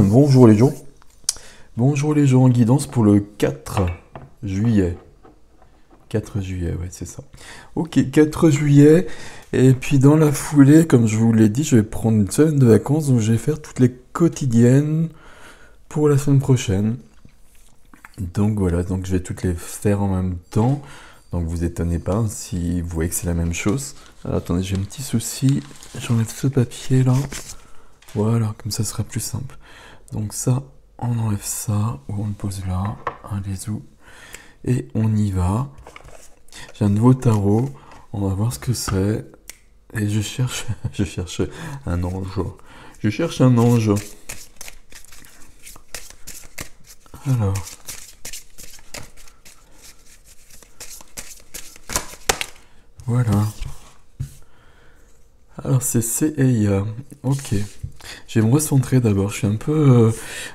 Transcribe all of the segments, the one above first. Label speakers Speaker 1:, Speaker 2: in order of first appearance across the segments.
Speaker 1: Bonjour les gens. Bonjour les gens, guidance pour le 4 juillet. 4 juillet, ouais, c'est ça. Ok, 4 juillet. Et puis dans la foulée, comme je vous l'ai dit, je vais prendre une semaine de vacances, donc je vais faire toutes les quotidiennes pour la semaine prochaine. Donc voilà, donc je vais toutes les faire en même temps. Donc vous étonnez pas si vous voyez que c'est la même chose. Alors, attendez, j'ai un petit souci. J'enlève ce papier là. Voilà, comme ça sera plus simple. Donc ça, on enlève ça, ou on le pose là, un les ou, et on y va. J'ai un nouveau tarot, on va voir ce que c'est. Et je cherche, je cherche un ange. Je cherche un ange. Alors. Voilà. Alors c'est Seiya. Ok. Je vais me recentrer d'abord. Je suis un peu.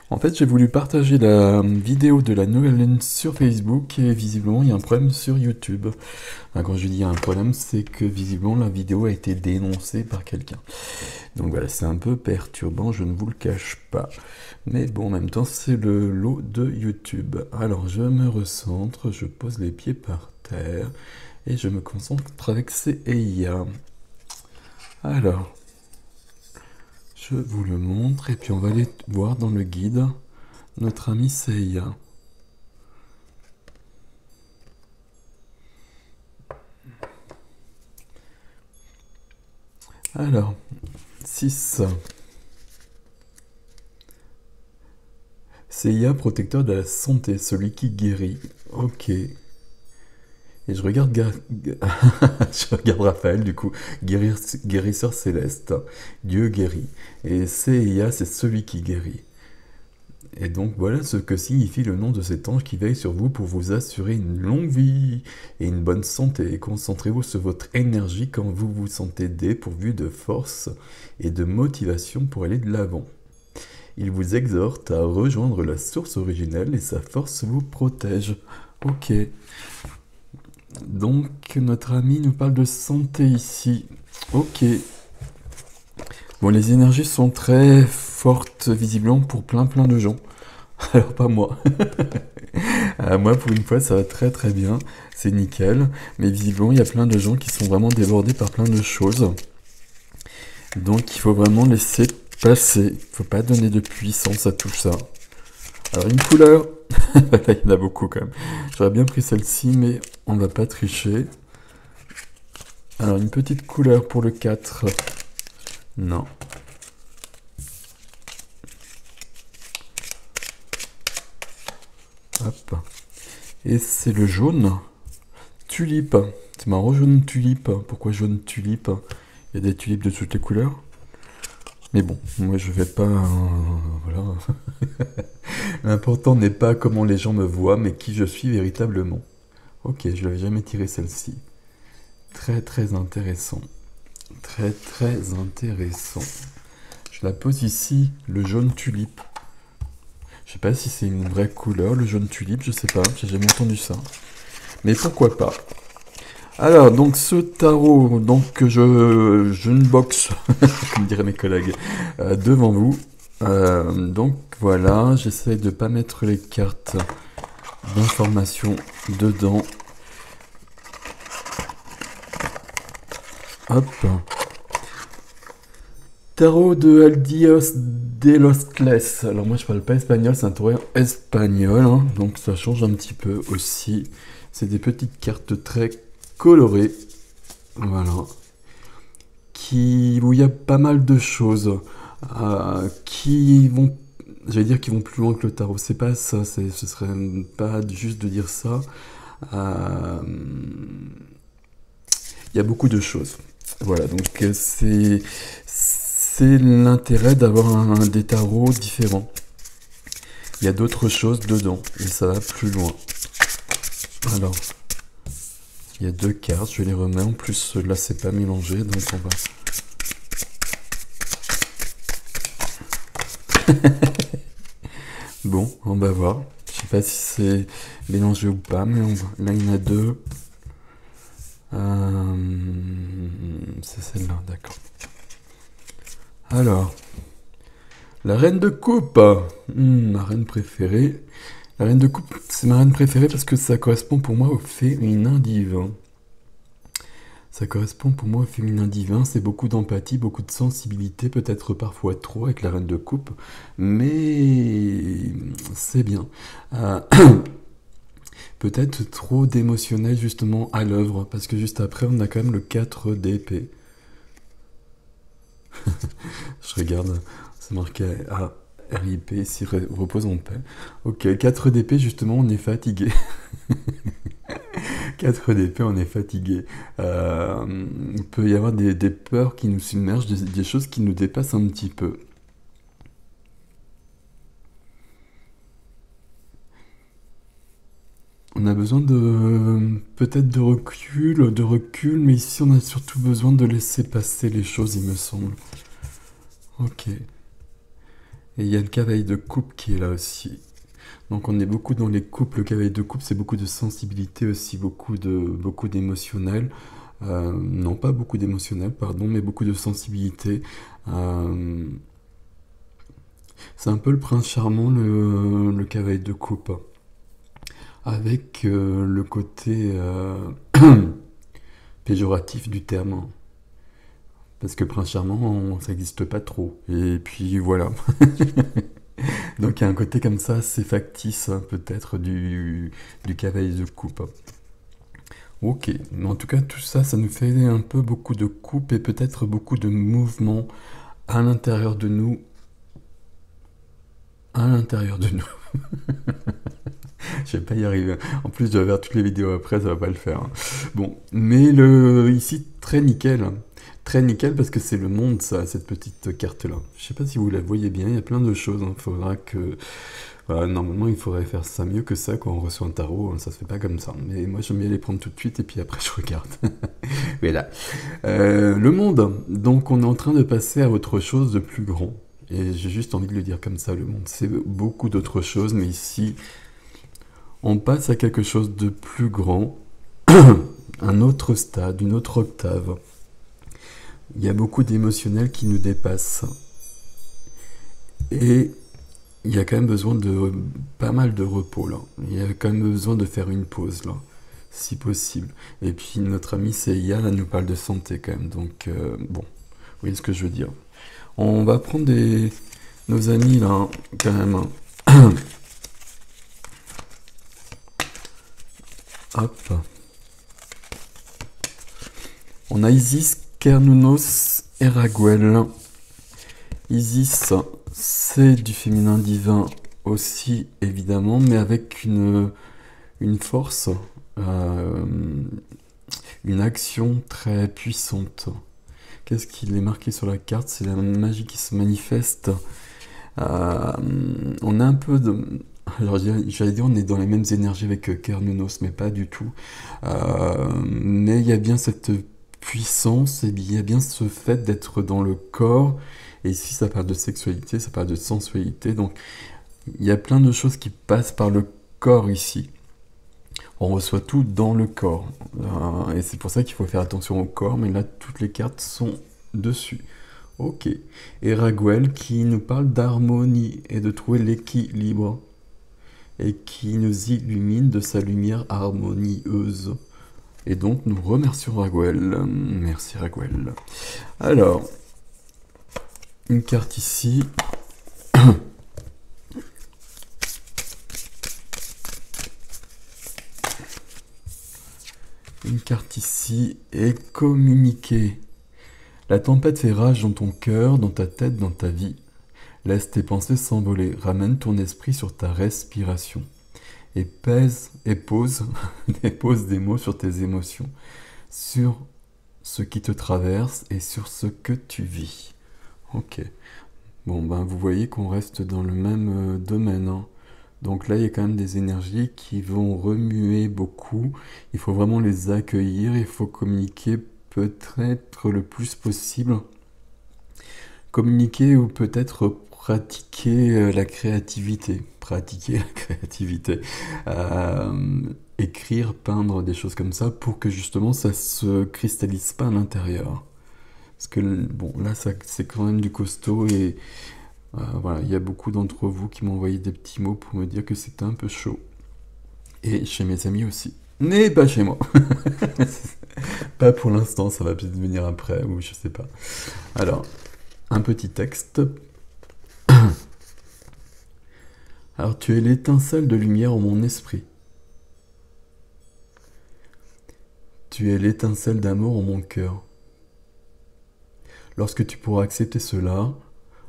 Speaker 1: En fait, j'ai voulu partager la vidéo de la nouvelle lune sur Facebook et visiblement il y a un problème sur YouTube. Enfin, quand je dis il y a un problème, c'est que visiblement la vidéo a été dénoncée par quelqu'un. Donc voilà, c'est un peu perturbant, je ne vous le cache pas. Mais bon, en même temps, c'est le lot de YouTube. Alors je me recentre, je pose les pieds par terre et je me concentre avec Seiya. Alors. Je vous le montre et puis on va aller voir dans le guide notre ami Seiya. Alors, 6. Seiya, protecteur de la santé, celui qui guérit. Ok. Et je regarde, je regarde Raphaël, du coup, guérisseur céleste, Dieu guérit. Et Seiya, c'est celui qui guérit. Et donc voilà ce que signifie le nom de cet ange qui veille sur vous pour vous assurer une longue vie et une bonne santé. Concentrez-vous sur votre énergie quand vous vous sentez dépourvu de force et de motivation pour aller de l'avant. Il vous exhorte à rejoindre la source originelle et sa force vous protège. Ok. Donc notre ami nous parle de santé ici. Ok. Bon, les énergies sont très fortes visiblement pour plein de gens. Alors pas moi. Moi pour une fois ça va très très bien. C'est nickel. Mais visiblement il y a plein de gens qui sont vraiment débordés par plein de choses. Donc il faut vraiment laisser passer. Il faut pas donner de puissance à tout ça. Alors une couleur. Là, il y en a beaucoup quand même. J'aurais bien pris celle-ci, mais on va pas tricher. Alors une petite couleur pour le 4. Non. Hop. Et c'est le jaune. Tulipe. C'est marrant, jaune tulipe. Pourquoi jaune tulipe? Il y a des tulipes de toutes les couleurs. Mais bon, moi je vais pas... voilà. L'important n'est pas comment les gens me voient, mais qui je suis véritablement. Ok, je l'avais jamais tiré celle-ci. Très intéressant. Très intéressant. Je la pose ici, le jaune tulipe. Je sais pas si c'est une vraie couleur, le jaune tulipe, je sais pas, j'ai jamais entendu ça. Mais pourquoi pas. Alors, donc ce tarot, donc que je unbox, comme diraient mes collègues, devant vous. Donc voilà, j'essaie de pas mettre les cartes d'information dedans. Hop. Tarot de Aldios de los Cles. Alors moi je parle pas espagnol, c'est un tarot espagnol, hein, donc ça change un petit peu aussi. C'est des petites cartes très colorées, voilà, où il y a pas mal de choses qui vont, j'allais dire, qui vont plus loin que le tarot. C'est pas ça, ce serait pas juste de dire ça. Il y a beaucoup de choses. Voilà, donc c'est l'intérêt d'avoir des tarots différents. Il y a d'autres choses dedans et ça va plus loin. Alors, il y a 2 cartes, je les remets. En plus, là, c'est pas mélangé, donc on va... Bon, on va voir. Je sais pas si c'est mélangé ou pas, mais là, il y en a 2. C'est celle-là, d'accord. Alors, La reine de coupe. Ma reine préférée. La reine de coupe, c'est ma reine préférée parce que ça correspond pour moi au féminin divin. Ça correspond pour moi au féminin divin, c'est beaucoup d'empathie, beaucoup de sensibilité, peut-être parfois trop avec la reine de coupe, mais c'est bien. Euh, Peut-être trop d'émotionnel justement à l'œuvre, parce que juste après on a quand même le 4 d'épée. Je regarde, c'est marqué RIP, ici repose en paix. Ok, 4 d'épée justement on est fatigué. 4 d'épée, on est fatigué. Il peut y avoir des peurs qui nous submergent, des choses qui nous dépassent un petit peu. On a besoin de peut-être de recul, mais ici on a surtout besoin de laisser passer les choses, il me semble. Ok. Et il y a le cavalier de coupe qui est là aussi. Donc on est beaucoup dans les couples. Le cavalier de coupe, c'est beaucoup de sensibilité aussi, beaucoup d'émotionnel. Non, pas beaucoup d'émotionnel, pardon, mais beaucoup de sensibilité. Euh, c'est un peu le prince charmant, le cavalier de coupe, avec le côté péjoratif du terme. Parce que prince charmant, ça n'existe pas trop. Et puis voilà. Donc il y a un côté comme ça, assez factice, hein, peut-être, du cavalier de coupe. Ok, mais en tout cas, tout ça, ça nous fait un peu beaucoup de coupes et peut-être beaucoup de mouvements à l'intérieur de nous. À l'intérieur de nous. Je vais pas y arriver. En plus, je vais faire toutes les vidéos après, ça va pas le faire, hein. Bon, mais ici, très nickel. Très nickel parce que c'est le monde, ça, cette petite carte-là. Je sais pas si vous la voyez bien, il y a plein de choses. Il faudra que... Voilà, normalement, il faudrait faire ça mieux que ça quand on reçoit un tarot. Ça se fait pas comme ça. Mais moi, j'aime bien les prendre tout de suite et puis après, je regarde. Voilà. Le monde. Donc, on est en train de passer à autre chose de plus grand. Et j'ai juste envie de le dire comme ça, le monde. C'est beaucoup d'autres choses, mais ici, on passe à quelque chose de plus grand. Un autre stade, une autre octave. Il y a beaucoup d'émotionnel qui nous dépassent. Et il y a quand même besoin de pas mal de repos là. Il y a quand même besoin de faire une pause là, si possible. Et puis notre ami Seiya là nous parle de santé quand même. Donc bon, vous voyez ce que je veux dire. On va prendre nos amis là quand même, hein. Hop. On a Isis, Cernunnos et Raguel. Isis, c'est du féminin divin aussi, évidemment, mais avec une force, une action très puissante. Qu'est-ce qu'il est marqué sur la carte? C'est la magie qui se manifeste. On a un peu de... Alors j'allais dire on est dans les mêmes énergies avec Cernunnos, mais pas du tout. Mais il y a bien cette puissance, et il y a bien ce fait d'être dans le corps. Et ici ça parle de sexualité, ça parle de sensualité. Donc il y a plein de choses qui passent par le corps ici. On reçoit tout dans le corps. Et c'est pour ça qu'il faut faire attention au corps, mais là toutes les cartes sont dessus. Ok. Et Raguel qui nous parle d'harmonie et de trouver l'équilibre. Et qui nous illumine de sa lumière harmonieuse. Et donc nous remercions Raguel. Merci Raguel. Alors, une carte ici. Une carte ici et communiquer. La tempête fait rage dans ton cœur, dans ta tête, dans ta vie. Laisse tes pensées s'envoler, ramène ton esprit sur ta respiration. Et pose des mots sur tes émotions, sur ce qui te traverse et sur ce que tu vis. Ok. Bon, ben vous voyez qu'on reste dans le même domaine, hein. Donc là, il y a quand même des énergies qui vont remuer beaucoup. Il faut vraiment les accueillir, il faut communiquer peut-être le plus possible. Communiquer ou peut-être pratiquer la créativité. Pratiquer la créativité. Écrire, peindre, des choses comme ça pour que justement ça se cristallise pas à l'intérieur. Parce que bon, là, c'est quand même du costaud et Voilà, il y a beaucoup d'entre vous qui m'ont envoyé des petits mots pour me dire que c'était un peu chaud. Et chez mes amis aussi. Mais pas chez moi. Pas pour l'instant, ça va peut-être venir après, ou je sais pas. Alors, un petit texte. Alors, tu es l'étincelle de lumière en mon esprit. Tu es l'étincelle d'amour en mon cœur. Lorsque tu pourras accepter cela,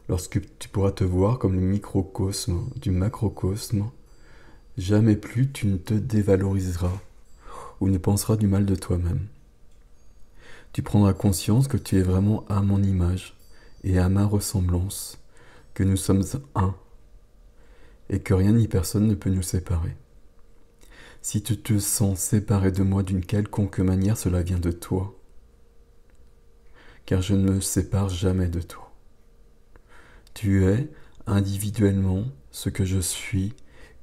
Speaker 1: lorsque tu pourras te voir comme le microcosme du macrocosme, jamais plus tu ne te dévaloriseras ou ne penseras du mal de toi-même. Tu prendras conscience que tu es vraiment à mon image et à ma ressemblance, que nous sommes un, et que rien ni personne ne peut nous séparer. Si tu te sens séparé de moi d'une quelconque manière, cela vient de toi, car je ne me sépare jamais de toi. Tu es individuellement ce que je suis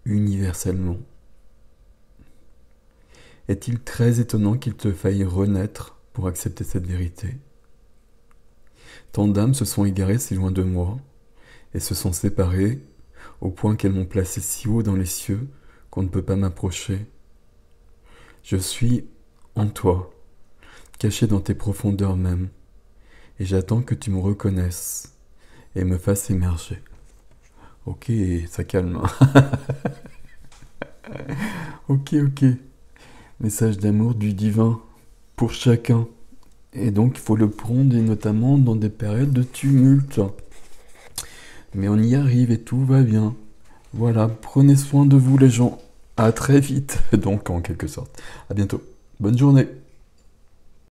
Speaker 1: universellement. Est-il très étonnant qu'il te faille renaître pour accepter cette vérité? Tant d'âmes se sont égarées si loin de moi et se sont séparées au point qu'elles m'ont placé si haut dans les cieux qu'on ne peut pas m'approcher. Je suis en toi, caché dans tes profondeurs même, et j'attends que tu me reconnaisses et me fasses émerger. Ok, ça calme. Ok. Message d'amour du divin pour chacun. Et donc, il faut le prendre, et notamment dans des périodes de tumulte. Mais on y arrive et tout va bien. Voilà, prenez soin de vous les gens. À très vite, donc en quelque sorte. À bientôt. Bonne journée.